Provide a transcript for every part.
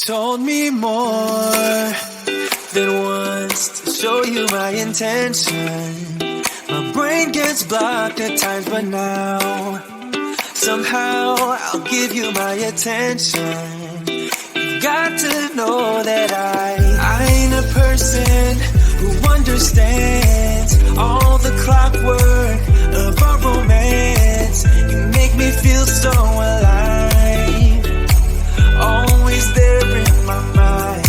told me more than once to show you my intention. My brain gets blocked at times, but now somehow I'll give you my attention. You've got to know that I ain't a person who understands all the clockwork of our romance. You make me feel so alive, always there in my mind.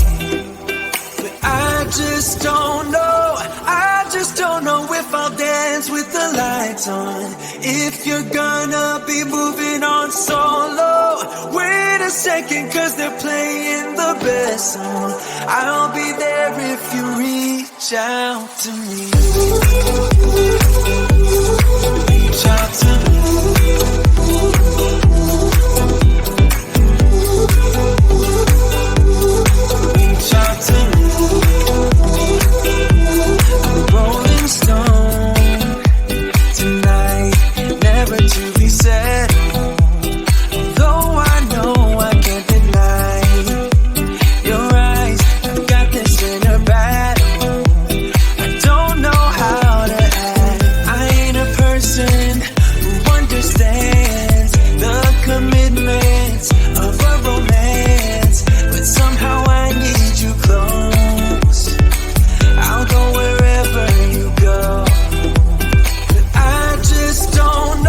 But I just don't know if I'll dance with the lights on. If you're gonna be moving on solo, wait a second, cause they're playing the best song. I'll be there if you reach out to me. Reach out to me. Reach out to me. Rolling stone tonight, never to be settled. Though I know I can't deny your eyes, I've got this inner battle. I don't know how to act. I ain't a person who understands the commitments of a romance, but somehow I need you close. I'll go wherever you go. But I just don't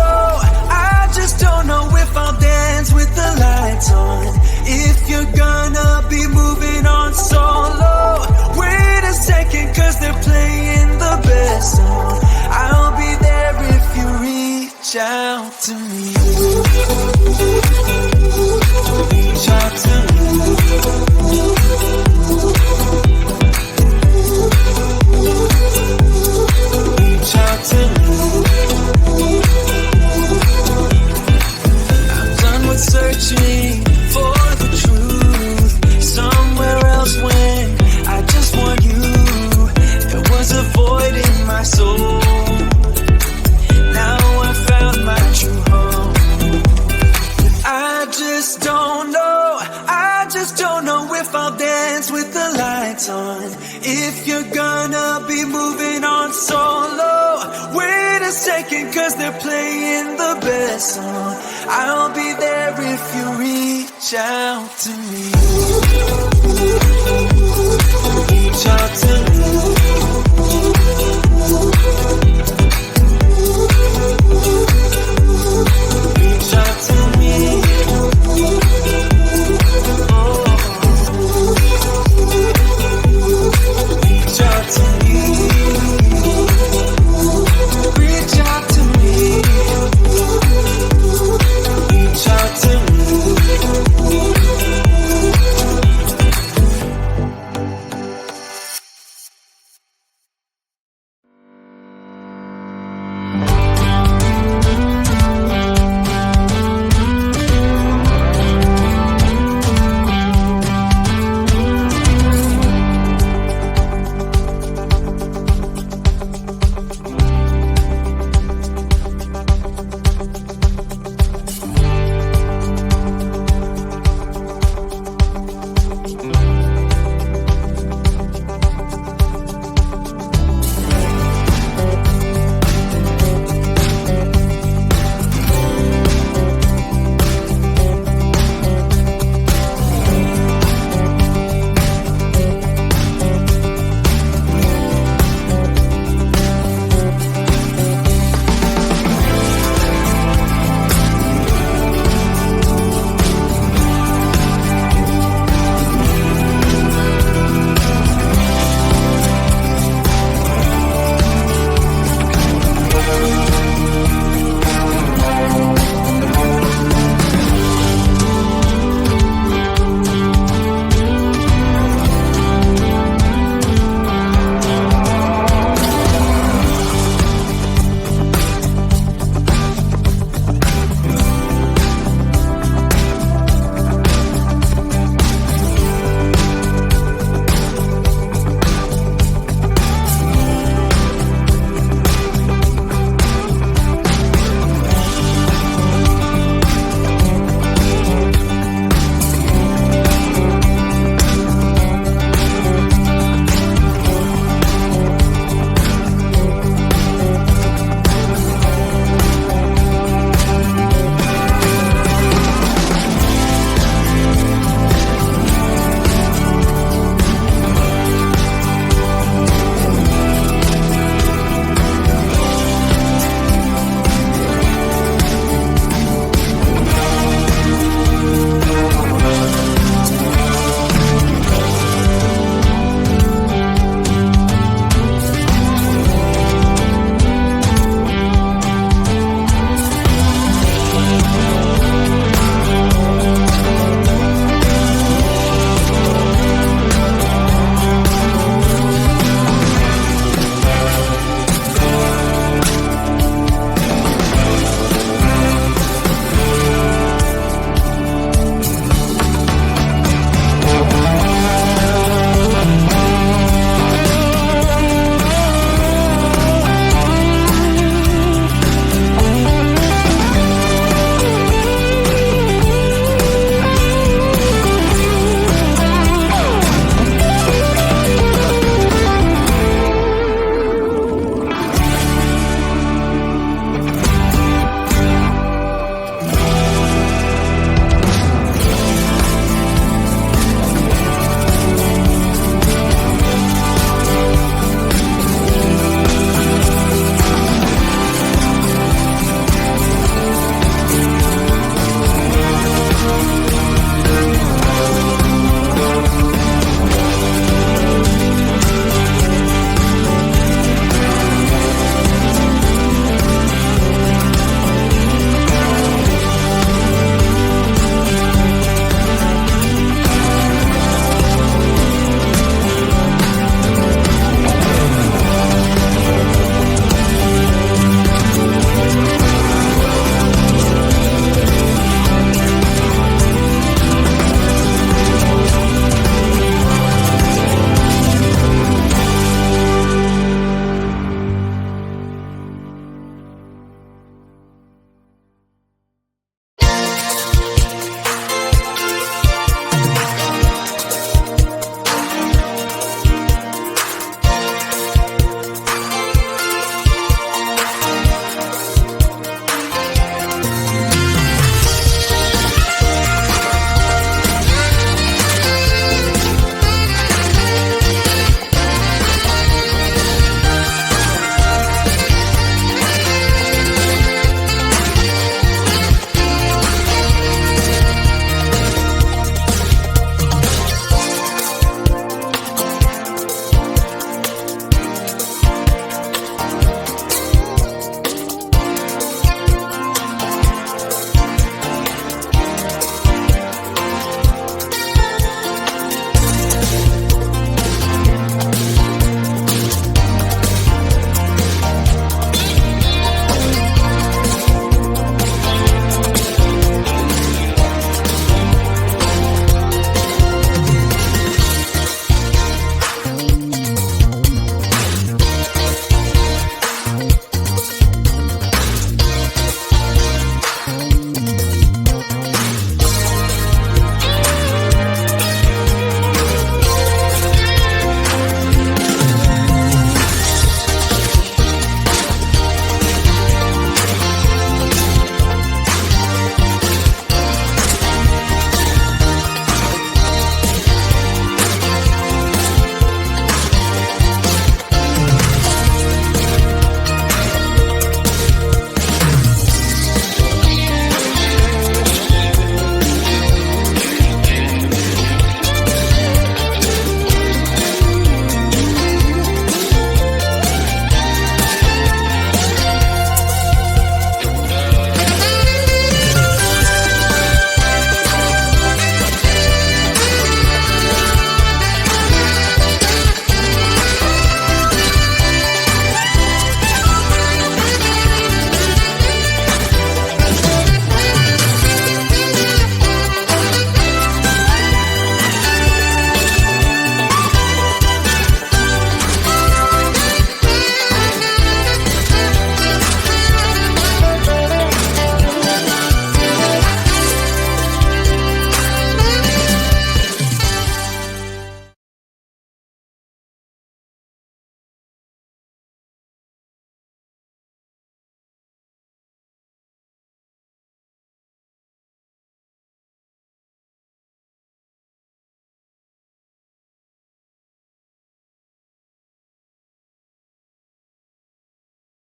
know if I'll dance with the lights on. If you're gonna be moving on solo, wait a second, cause they're playing the best song. I'll be there if you reach out to me. Reach out to me. Reach out to me. I'm done with searching for the truth somewhere else when I just want you. There was a void in my soul. Now I found my true home. But I just don't know if I'll dance with the lights on. If you're gonna be moving on solo, wait a second, cause they're playing the best song. I'll be there if you reach out to me. Reach out to me.